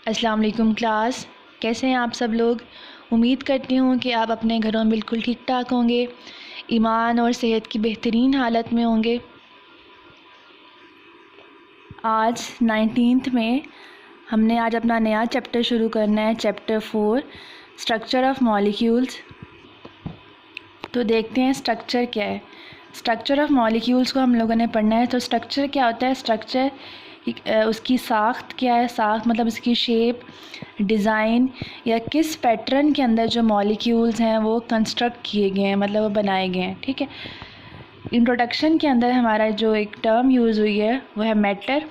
अस्सलाम वालेकुम क्लास, कैसे हैं आप सब लोग। उम्मीद करती हूँ कि आप अपने घरों में बिल्कुल ठीक ठाक होंगे, ईमान और सेहत की बेहतरीन हालत में होंगे। आज 19th में हमने आज अपना नया चैप्टर शुरू करना है, चैप्टर 4 स्ट्रक्चर ऑफ मॉलिक्यूल्स। तो देखते हैं स्ट्रक्चर क्या है। स्ट्रक्चर ऑफ मॉलिक्यूल्स को हम लोगों ने पढ़ना है। तो स्ट्रक्चर क्या होता है, स्ट्रक्चर उसकी साख्त क्या है, साख्त मतलब इसकी शेप, डिज़ाइन या किस पैटर्न के अंदर जो मॉलिक्यूल्स हैं वो कंस्ट्रक्ट किए गए हैं, मतलब वो बनाए गए हैं। ठीक है, इंट्रोडक्शन के अंदर हमारा जो एक टर्म यूज़ हुई है वो है मैटर।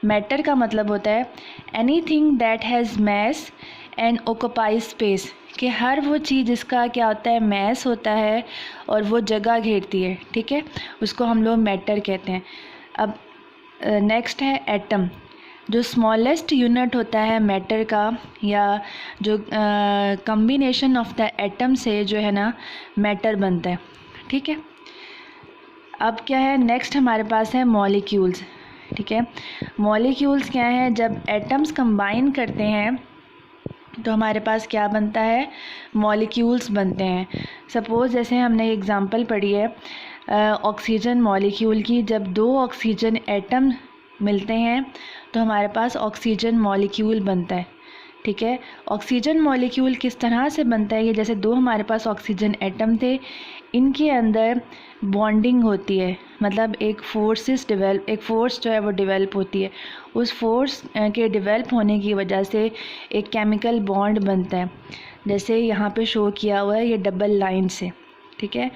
मैटर का मतलब होता है anything that has mass and occupy space, कि हर वो चीज़ जिसका क्या होता है, मैस होता है और वो जगह घेरती है। ठीक है, उसको हम लोग मैटर कहते हैं। अब नेक्स्ट है एटम, जो स्मॉलेस्ट यूनिट होता है मैटर का, या जो कम्बिनेशन ऑफ द एटम से जो है ना मैटर बनता है। ठीक है, अब क्या है, नेक्स्ट हमारे पास है मॉलिक्यूल्स। ठीक है, मॉलिक्यूल्स क्या है, जब एटम्स कंबाइन करते हैं तो हमारे पास क्या बनता है, मॉलिक्यूल्स बनते हैं। सपोज़ जैसे हमने एग्ज़ाम्पल पढ़ी है ऑक्सीजन मॉलिक्यूल की, जब दो ऑक्सीजन एटम मिलते हैं तो हमारे पास ऑक्सीजन मॉलिक्यूल बनता है। ठीक है, ऑक्सीजन मॉलिक्यूल किस तरह से बनता है, ये जैसे दो हमारे पास ऑक्सीजन एटम थे, इनके अंदर बॉन्डिंग होती है, मतलब एक फोर्स जो है वो डेवलप होती है। उस फोर्स के डेवलप होने की वजह से एक केमिकल बॉन्ड बनता है, जैसे यहाँ पे शो किया हुआ है ये डबल लाइन से। ठीक है,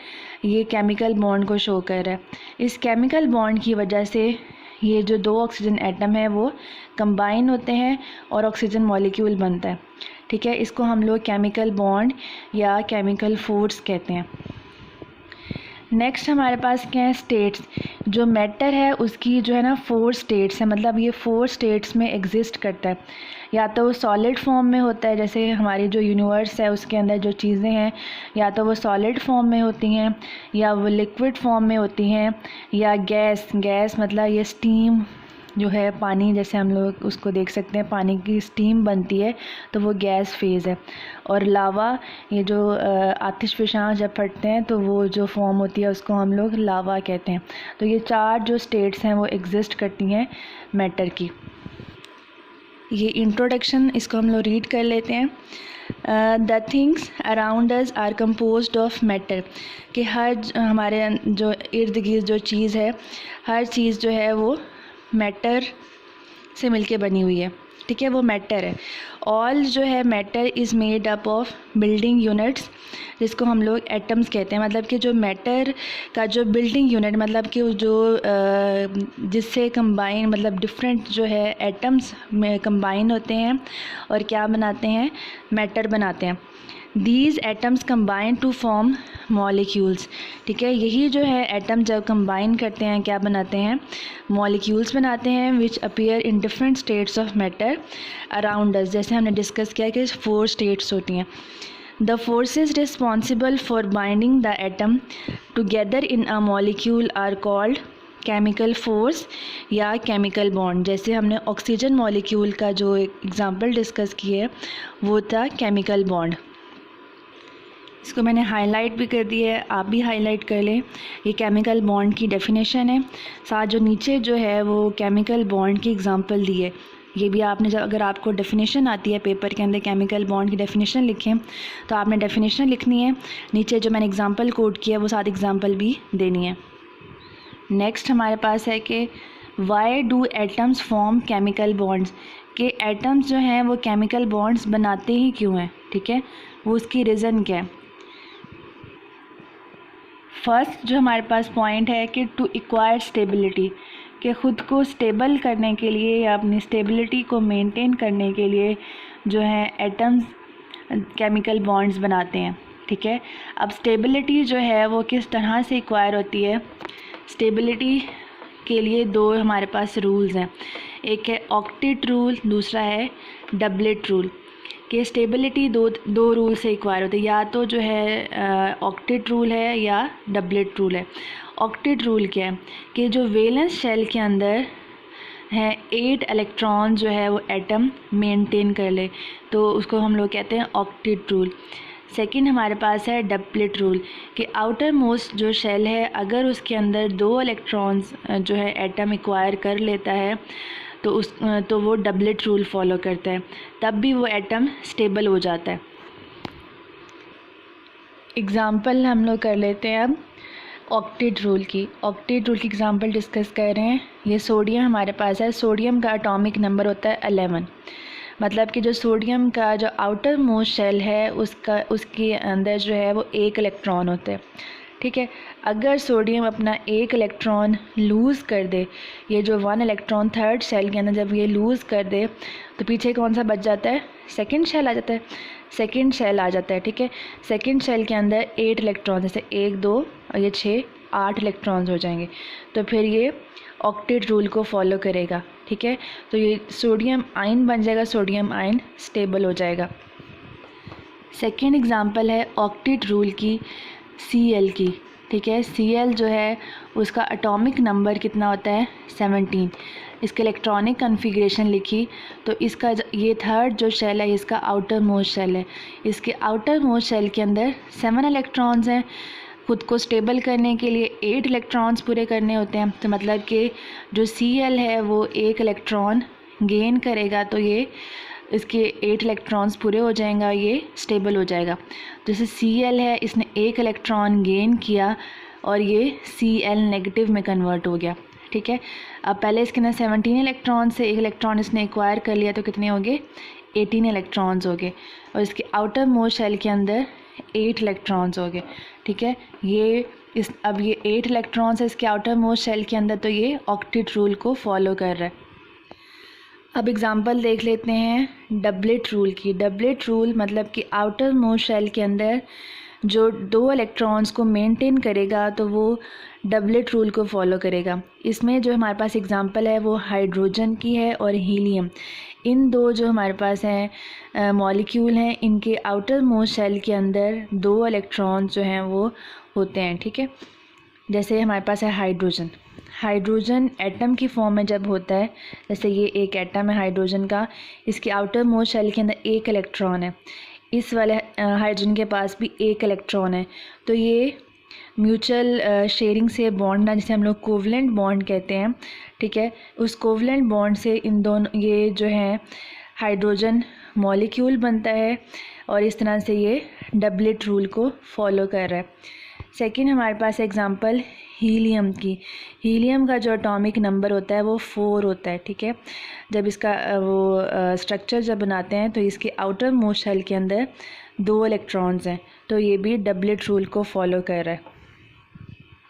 ये केमिकल बॉन्ड को शो कर रहा है। इस केमिकल बॉन्ड की वजह से ये जो दो ऑक्सीजन एटम है वो कंबाइन होते हैं और ऑक्सीजन मॉलिक्यूल बनता है। ठीक है, इसको हम लोग केमिकल बॉन्ड या केमिकल फोर्स कहते हैं। नेक्स्ट हमारे पास क्या है, स्टेट्स। जो मैटर है उसकी जो है ना 4 स्टेट्स है, मतलब ये 4 स्टेट्स में एग्जिस्ट करता है। या तो वो सॉलिड फॉर्म में होता है, जैसे हमारी जो यूनिवर्स है उसके अंदर जो चीज़ें हैं, या तो वो सॉलिड फॉर्म में होती हैं, या वो लिक्विड फॉर्म में होती हैं, या गैस मतलब ये स्टीम जो है, पानी जैसे हम लोग उसको देख सकते हैं, पानी की स्टीम बनती है तो वो गैस फेज़ है। और लावा, ये जो आतिशफ़शां जब फटते हैं तो वो जो फॉर्म होती है उसको हम लोग लावा कहते हैं। तो ये 4 जो स्टेट्स हैं वो एग्जिस्ट करती हैं मैटर की। ये इंट्रोडक्शन, इसको हम लोग रीड कर लेते हैं। The things around us are composed of matter, कि हर हमारे जो इर्द गिर्द जो चीज़ है, हर चीज़ जो है वो मैटर से मिलके बनी हुई है। ठीक है, वो मैटर है। ऑल जो है matter is made up of building units, जिसको हम लोग एटम्स कहते हैं। मतलब कि जो मैटर का जो बिल्डिंग यूनिट, मतलब कि जो जिससे कंबाइन, मतलब डिफरेंट जो है एटम्स में कंबाइन होते हैं और क्या बनाते हैं, मैटर बनाते हैं। These atoms combine to form molecules. ठीक है, यही जो है एटम जब कंबाइन करते हैं क्या बनाते हैं, मॉलिक्यूल्स बनाते हैं, which appear in different states of matter around us. जैसे हमने डिस्कस किया कि 4 स्टेट्स होती हैं। The forces responsible for binding the atom together in a molecule are called chemical force या केमिकल बॉन्ड। जैसे हमने ऑक्सीजन मॉलिक्यूल का जो एक एग्ज़ाम्पल डिस्कस किया वो था केमिकल बॉन्ड। इसको मैंने हाईलाइट भी कर दिया है, आप भी हाईलाइट कर लें। ये केमिकल बॉन्ड की डेफिनेशन है, साथ जो नीचे जो है वो केमिकल बॉन्ड की एग्जांपल दी है। ये भी आपने जब, अगर आपको डेफिनेशन आती है पेपर के अंदर केमिकल बॉन्ड की डेफिनेशन लिखें तो आपने डेफिनेशन लिखनी है, नीचे जो मैंने एग्जांपल कोड किया वो साथ एग्जांपल भी देनी है। नेक्स्ट हमारे पास है कि why do atoms form chemical bonds, के एटम्स जो हैं वो केमिकल बॉन्ड्स बनाते ही क्यों हैं। ठीक है, वो उसकी रीज़न क्या है। फर्स्ट जो हमारे पास पॉइंट है कि टू एक्वायर स्टेबिलिटी, कि ख़ुद को स्टेबल करने के लिए या अपनी स्टेबिलिटी को मेंटेन करने के लिए जो है एटम्स केमिकल बॉन्ड्स बनाते हैं। ठीक है, अब स्टेबिलिटी जो है वो किस तरह से एक्वायर होती है। स्टेबिलिटी के लिए 2 हमारे पास रूल्स हैं, एक है ऑक्टेट रूल, दूसरा है डबलेट रूल। कि स्टेबिलिटी दो रूल से एक्वायर होती है, या तो जो है ऑक्टेट रूल है या डबलेट रूल है। ऑक्टेट रूल क्या है, कि जो वैलेंस शेल के अंदर हैं 8 इलेक्ट्रॉन जो है वो एटम मेंटेन कर ले, तो उसको हम लोग कहते हैं ऑक्टेट रूल। सेकंड हमारे पास है डबलेट रूल कि आउटर मोस्ट जो शेल है अगर उसके अंदर 2 इलेक्ट्रॉन्स जो है एटम एक्वायर कर लेता है तो वो डबलेट रूल फॉलो करता है, तब भी वो एटम स्टेबल हो जाता है। एग्ज़ाम्पल हम लोग कर लेते हैं अब ऑक्टेट रूल की एग्ज़ाम्पल डिस्कस कर रहे हैं। ये सोडियम हमारे पास है, सोडियम का एटॉमिक नंबर होता है 11। मतलब कि जो सोडियम का जो आउटर मोस्ट शेल है उसके अंदर जो है वो 1 इलेक्ट्रॉन होता है, ठीक है। अगर सोडियम अपना 1 इलेक्ट्रॉन लूज़ कर दे, ये जो 1 इलेक्ट्रॉन थर्ड शेल के अंदर जब ये लूज़ कर दे तो पीछे कौन सा बच जाता है, सेकंड शेल आ जाता है, ठीक है। सेकंड शेल के अंदर 8 इलेक्ट्रॉन, जैसे 1 2 और ये 6 8 इलेक्ट्रॉन्स हो जाएंगे, तो फिर ये ऑक्टेट रूल को फॉलो करेगा, ठीक है। तो ये सोडियम आयन बन जाएगा, सोडियम आयन स्टेबल हो जाएगा। सेकेंड एग्जांपल है ऑक्टेट रूल की Cl की, ठीक है। Cl जो है उसका एटॉमिक नंबर कितना होता है 17। इसके इलेक्ट्रॉनिक कन्फिग्रेशन लिखी तो इसका ये थर्ड जो शेल है इसका आउटर मोस्ट शेल है, इसके आउटर मोस्ट शेल के अंदर 7 इलेक्ट्रॉन्स हैं। खुद को स्टेबल करने के लिए 8 इलेक्ट्रॉन्स पूरे करने होते हैं, तो मतलब कि जो Cl है वो 1 इलेक्ट्रॉन गेन करेगा तो ये इसके 8 इलेक्ट्रॉन्स पूरे हो जाएगा, ये स्टेबल हो जाएगा। जैसे Cl है इसने 1 इलेक्ट्रॉन गेन किया और ये Cl नेगेटिव में कन्वर्ट हो गया, ठीक है। अब पहले इसके अंदर 17 इलेक्ट्रॉन से 1 इलेक्ट्रॉन इसने एक्वायर कर लिया तो कितने हो गए 18 इलेक्ट्रॉन्स हो गए, और इसके आउटर मोस्ट शेल के अंदर 8 इलेक्ट्रॉन्स हो गए, ठीक है। अब ये 8 इलेक्ट्रॉन्स है इसके आउटर मोस्ट शेल के अंदर, तो ये ऑक्टेट रूल को फॉलो कर रहा है। अब एग्ज़ाम्पल देख लेते हैं डबलेट रूल की। डबलेट रूल मतलब कि आउटर मोस्ट शेल के अंदर जो 2 इलेक्ट्रॉन्स को मेंटेन करेगा तो वो डबलेट रूल को फॉलो करेगा। इसमें जो हमारे पास एग्ज़ाम्पल है वो हाइड्रोजन की है और हीलियम। इन दो जो हमारे पास हैं मॉलिक्यूल हैं, इनके आउटर मोस्ट शेल के अंदर 2 इलेक्ट्रॉन्स जो हैं वो होते हैं, ठीक है। जैसे हमारे पास है हाइड्रोजन एटम की फॉर्म में जब होता है, जैसे ये एक एटम है हाइड्रोजन का, इसके आउटर मोस्ट शेल के अंदर 1 इलेक्ट्रॉन है, इस वाले हाइड्रोजन के पास भी 1 इलेक्ट्रॉन है, तो ये म्यूचुअल शेयरिंग से बॉन्ड ना, जिसे हम लोग कोवलेंट बॉन्ड कहते हैं, ठीक है। उस कोवलेंट बॉन्ड से इन दोनों ये जो है हाइड्रोजन मॉलिक्यूल बनता है और इस तरह से ये डबलेट रूल को फॉलो कर रहा है। सेकंड हमारे पास एग्जांपल हीलियम की। हीलियम का जो एटॉमिक नंबर होता है वो 4 होता है, ठीक है। जब इसका स्ट्रक्चर जब बनाते हैं तो इसके आउटर मोस्ट शेल के अंदर 2 इलेक्ट्रॉन्स हैं, तो ये भी डबलेट रूल को फॉलो कर रहा है।